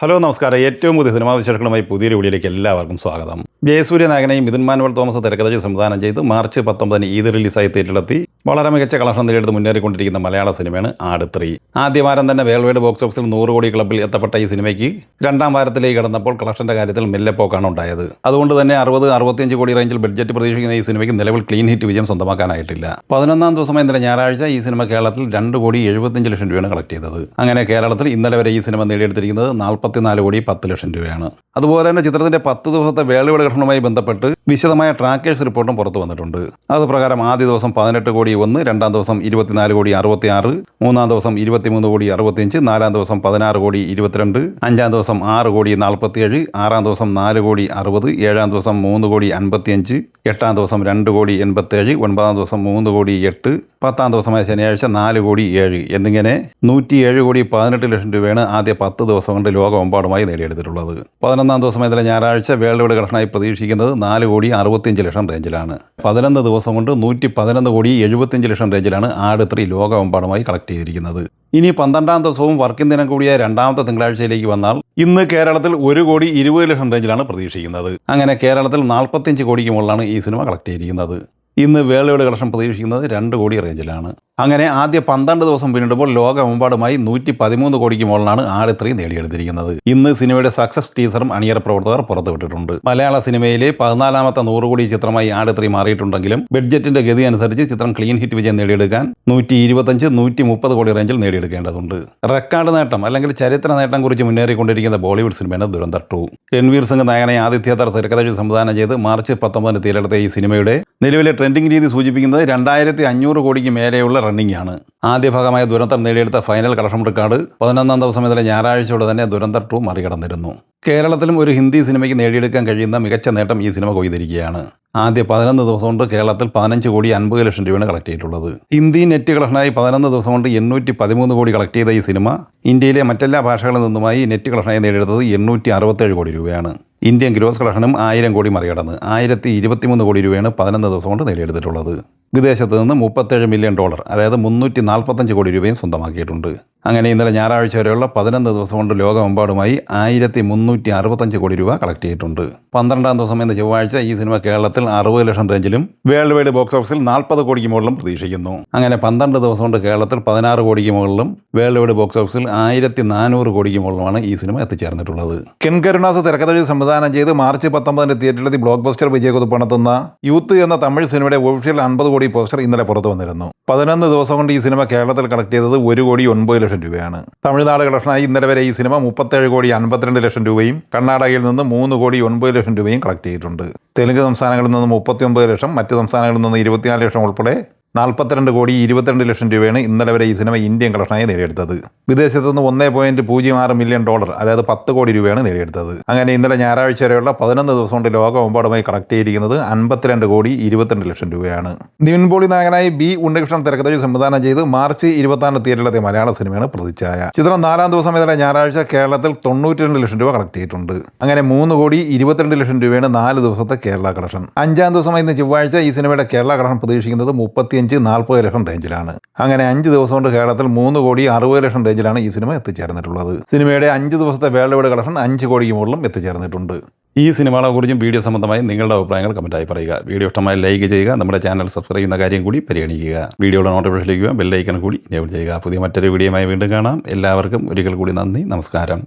Hello നമസ്കാരം. ഏറ്റവും പുതിയ സിനിമാ വിശേഷങ്ങളുമായി പുതിയൊരു വീഡിയോയിലേക്ക് എല്ലാവർക്കും സ്വാഗതം. ജയസൂര്യ നായകനെയും മിഥുൻ മാനുവൽ തോമസ് തിരക്കഥയിൽ സംവിധാനം ചെയ്ത് മാർച്ച് 19 ഈദ് റിലീസായി തിയേറ്ററിലെത്തി വളരെ മികച്ച കളക്ഷൻ നേടിയെടുത്ത് മുന്നേറിക്കൊണ്ടിരിക്കുന്ന മലയാള സിനിമയാണ് ആട് 3. ആദ്യ വാരം തന്നെ വേൾഡ് വൈഡ് ബോക്സ് ഓഫീസിൽ 100 കോടി ക്ലബ്ബിൽ എത്തപ്പെട്ട ഈ സിനിമയ്ക്ക് രണ്ടാം വാരത്തിലേക്ക് കടന്നപ്പോൾ കളക്ഷന്റെ കാര്യത്തിൽ മെല്ലെപ്പോക്കാണ് ഉണ്ടായത്. അതുകൊണ്ട് തന്നെ 60-65 കോടി റേഞ്ചിൽ ബഡ്ജറ്റ് പ്രതീക്ഷിക്കുന്ന ഈ സിനിമയ്ക്ക് നിലവിൽ ക്ലീൻ ഹിറ്റ് വിജയം സ്വന്തമാക്കാനായിട്ടില്ല. 11ാം ദിവസമായ ഇന്നലെ ഞായറാഴ്ച ഈ സിനിമ കേരളത്തിൽ 2,75 ലക്ഷം രൂപയാണ് കളക്ട് ചെയ്തത്. അങ്ങനെ കേരളത്തിൽ ഇന്നലെ വരെ ഈ സിനിമ നേടിയെടുത്തിരിക്കുന്നത് 44 കോടി 10 ലക്ഷം രൂപയാണ്. അതുപോലെ തന്നെ ചിത്രത്തിന്റെ 10 ദിവസത്തെ വേൾഡ് വൈഡ് കളക്ഷനുമായി ബന്ധപ്പെട്ട് വിശദമായ ട്രാക്കേഴ്സ് റിപ്പോർട്ടും പുറത്തു വന്നിട്ടുണ്ട്. അത് പ്രകാരം ആദ്യ ദിവസം 18 കോടി 1, രണ്ടാം ദിവസം 24 കോടി 66, മൂന്നാം ദിവസം 23 കോടി 65, നാലാം ദിവസം 16 കോടി 22, അഞ്ചാം ദിവസം 6 കോടി 47, ആറാം ദിവസം 4 കോടി 60, ഏഴാം ദിവസം 3 കോടി 55, എട്ടാം ദിവസം 2 കോടി 87, ഒൻപതാം ദിവസം 3 കോടി 8, പത്താം ദിവസമായ ശനിയാഴ്ച 4 കോടി 7 എന്നിങ്ങനെ 107 കോടി 18 ലക്ഷം രൂപയാണ് ആദ്യ 10 ദിവസം കൊണ്ട് ലോകമെമ്പാടുമായി നേടിയെടുത്തിട്ടുള്ളത്. 11ാം ദിവസമായ ഇന്നലെ ഞായറാഴ്ച വേൾഡ് വൈഡ് കളക്ഷനായി പ്രതീക്ഷിക്കുന്നത് 4 കോടി 65 ലക്ഷം റേഞ്ചിലാണ്. 11 ദിവസം കൊണ്ട് 111 കോടി 75 ലക്ഷം റേഞ്ചിലാണ് ആട് 3 ലോകമെമ്പാടുമായി കളക്ട് ചെയ്തിരിക്കുന്നത്. ഇനി 12ാം ദിവസവും വർക്കിംഗ് ദിനം കൂടിയ രണ്ടാമത്തെ തിങ്കളാഴ്ചയിലേക്ക് വന്നാൽ ഇന്ന് കേരളത്തിൽ 1 കോടി 20 ലക്ഷം റേഞ്ചിലാണ് പ്രതീക്ഷിക്കുന്നത്. അങ്ങനെ കേരളത്തിൽ 45 കോടിക്ക് മുകളിലാണ് ഈ സിനിമ കളക്ട് ചെയ്തിരിക്കുന്നത്. ഇന്ന് വേൾഡ് വൈഡ് കളക്ഷൻ പ്രതീക്ഷിക്കുന്നത് 2 കോടി റേഞ്ചിലാണ്. അങ്ങനെ ആദ്യ 12 ദിവസം പിന്നിടുമ്പോൾ ലോകമെമ്പാടുമായി 113 കോടിക്ക് മുകളിലാണ് ആട് 3 നേടിയെടുത്തിരിക്കുന്നത്. ഇന്ന് സിനിമയുടെ സക്സസ് ടീസറും അണിയറ പ്രവർത്തകർ പുറത്തുവിട്ടിട്ടുണ്ട്. മലയാള സിനിമയിലെ 14ാമത്തെ 100 കോടി ചിത്രമായി ആട് 3 മാറിയിട്ടുണ്ടെങ്കിലും ബഡ്ജറ്റിന്റെ ഗതി അനുസരിച്ച് ചിത്രം ക്ലീൻ ഹിറ്റ് വിജയം നേടിയെടുക്കാൻ 125-130 കോടി റേഞ്ചിൽ നേടിയെടുക്കേണ്ടതുണ്ട്. റെക്കോർഡ് നേട്ടം അല്ലെങ്കിൽ ചരിത്ര നേട്ടം കുറിച്ച് മുന്നേറിക്കൊണ്ടിരിക്കുന്ന ബോളിവുഡ് സിനിമയാണ് ദുരന്തർ 2. രൺവീർ സിംഗ് നായകനെ ആദിത്യ താർ തിരക്കഥയിൽ സംവിധാനം ചെയ്ത് മാർച്ച് 19 തിയേറ്ററിലെത്തിയ ഈ സിനിമയുടെ നിലവിലെ ട്രെൻഡിംഗ് രീതി സൂചിപ്പിക്കുന്നത് 2500 കോടിക്ക് മേലെയുള്ള റണ്ണിംഗ് ആണ്. ആദ്യ ഭാഗമായ ദുരന്തർ നേടിയെടുത്ത ഫൈനൽ കളക്ഷൻ റെക്കോർഡ് 11ാം ദിവസം ഇന്നലെ ഞായറാഴ്ചയോടെ തന്നെ ദുരന്തർ 2 മറികടന്നിരുന്നു. കേരളത്തിലും ഒരു ഹിന്ദി സിനിമയ്ക്ക് നേടിയെടുക്കാൻ കഴിയുന്ന മികച്ച നേട്ടം ഈ സിനിമ കൊയ്തിരിക്കുകയാണ്. ആദ്യ 11 ദിവസം കൊണ്ട് കേരളത്തിൽ 15 കോടി 50 ലക്ഷം രൂപയാണ് കളക്ട് ചെയ്തിട്ടുള്ളത്. ഹിന്ദി നെറ്റ് കളക്ഷനായി 11 ദിവസം കൊണ്ട് 813 കോടി കളക്ട് ചെയ്ത ഈ സിനിമ ഇന്ത്യയിലെ മറ്റെല്ലാ ഭാഷകളിൽ നിന്നുമായി നെറ്റ് കളക്ഷനായി നേടിയെടുത്തത് 867 കോടി രൂപയാണ്. ഇന്ത്യൻ ഗ്രോസ് കളക്ഷനും 1000 കോടി മറികടന്ന് 1023 കോടി രൂപയാണ് 11 ദിവസം കൊണ്ട് നേടിയെടുത്തിട്ടുള്ളത്. വിദേശത്ത് നിന്ന് $37 മില്യൺ, അതായത് 345 കോടി രൂപയും സ്വന്തമാക്കിയിട്ടുണ്ട്. അങ്ങനെ ഇന്നലെ ഞായറാഴ്ച വരെയുള്ള 11 ദിവസം കൊണ്ട് ലോകമെമ്പാടുമായി 1365 കോടി രൂപ കളക്ട് ചെയ്തിട്ടുണ്ട്. 12ാം ദിവസം എന്ന ചൊവ്വാഴ്ച ഈ സിനിമ കേരളത്തിൽ 60 ലക്ഷം റേഞ്ചിലും വേൾഡ് വൈഡ് ബോക്സ് ഓഫീസിൽ 40 കോടിക്ക് മുകളിലും പ്രതീക്ഷിക്കുന്നു. അങ്ങനെ 12 ദിവസം കൊണ്ട് കേരളത്തിൽ 16 കോടിക്ക് മുകളിലും വേൾഡ് വൈഡ് ബോക്സ് ഓഫീസിൽ 1400 കോടിക്ക് മുകളിലുമാണ് ഈ സിനിമ എത്തിച്ചേർന്നിട്ടുള്ളത്. കെൻ കരുണാസ് തിരക്കഥയിൽ സംവിധാനം ചെയ്ത് മാർച്ച് 19 തിയേറ്ററിലെത്തി ബ്ലോക്ക് ബസ്റ്റർ വിജയകുതിപ്പ് നടത്തുന്ന യൂത്ത് എന്ന തമിഴ് സിനിമയുടെ ഒഫീഷ്യൽ 50 കോടി പോസ്റ്റർ ഇന്നലെ പുറത്തു വന്നിരുന്നു. 11 ദിവസം കൊണ്ട് ഈ സിനിമ കേരളത്തിൽ കളക്ട് ചെയ്തത് 1 കോടി 9 ലക്ഷം രൂപയാണ്. തമിഴ്നാട് കളക്ഷനായി ഇന്നലെ വരെ ഈ സിനിമ 37 കോടി 52 ലക്ഷം രൂപയും കർണാടകയിൽ നിന്ന് 3 കോടി 9 ലക്ഷം രൂപയും കളക്ട് ചെയ്തിട്ടുണ്ട്. തെലുങ്ക് സംസ്ഥാനങ്ങളിൽ നിന്ന് 39 ലക്ഷം, മറ്റ് സംസ്ഥാനങ്ങളിൽ നിന്ന് 24 ലക്ഷം ഉൾപ്പെടെ 42 കോടി 22 ലക്ഷം രൂപയാണ് ഇന്നലെ വരെ ഈ സിനിമ ഇന്ത്യൻ കളക്ഷനായി നേടിയെടുത്തത്. വിദേശത്ത് നിന്ന് $1.06 മില്യൺ, അതായത് 10 കോടി രൂപയാണ് നേടിയെടുത്തത്. അങ്ങനെ ഇന്നലെ ഞായറാഴ്ച വരെയുള്ള 11 ദിവസം കൊണ്ട് ലോകമെമ്പാടുമായി കളക്ട് ചെയ്തിരിക്കുന്നത് 52 കോടി 22 ലക്ഷം രൂപയാണ്. നിവിൻ പോളി നായകനായി ബി ഉണ്ണികൃഷ്ണൻ തിരക്കഥയിൽ സംവിധാനം ചെയ്ത് മാർച്ച് 26 തിയേറ്ററിലെത്തിയ മലയാള സിനിമയാണ് പ്രതിച്ഛായ. ചിത്രം 4ാം ദിവസം ഇന്നലെ ഞായറാഴ്ച കേരളത്തിൽ 92 ലക്ഷം രൂപ കളക്ട് ചെയ്തിട്ടുണ്ട്. അങ്ങനെ 3 കോടി 22 ലക്ഷം രൂപയാണ് 4 ദിവസത്തെ കേരള കളക്ഷൻ. 5ാം ദിവസം ഇന്ന് ചൊവ്വാഴ്ച ഈ സിനിമയുടെ കേരള കളക്ഷൻ പ്രതീക്ഷിക്കുന്നത് 35-40 ലക്ഷം റേഞ്ചിലാണ്. അങ്ങനെ 5 ദിവസം കൊണ്ട് കേരളത്തിൽ 3 കോടി 60 ലക്ഷം റേഞ്ചിലാണ് ഈ സിനിമ എത്തിച്ചേർന്നിട്ടുള്ളത്. സിനിമയുടെ 5 ദിവസത്തെ വേൾഡ് വൈഡ് കളക്ഷൻ 5 കോടിക്ക് മുകളിലും എത്തിച്ചേർന്നിട്ടുണ്ട്. ഈ സിനിമകളെ കുറിച്ചും വീഡിയോ സംബന്ധമായി നിങ്ങളുടെ അഭിപ്രായങ്ങൾ കമൻറ്റായി പറയുക. വീഡിയോ ഇഷ്ടമായി ലൈക്ക് ചെയ്യുക. നമ്മുടെ ചാനൽ സബ്സ്ക്രൈബ് ചെയ്യുന്ന കാര്യം കൂടി പരിഗണിക്കുക. വീഡിയോയുടെ നോട്ടിഫിക്കേഷൻ ലഭിക്കുക, ബെല്ലൈക്കൺ കൂടി എനേബിൾ ചെയ്യുക. പുതിയ മറ്റൊരു വീഡിയോയുമായി വീണ്ടും കാണാം. എല്ലാവർക്കും ഒരിക്കൽ കൂടി നന്ദി, നമസ്കാരം.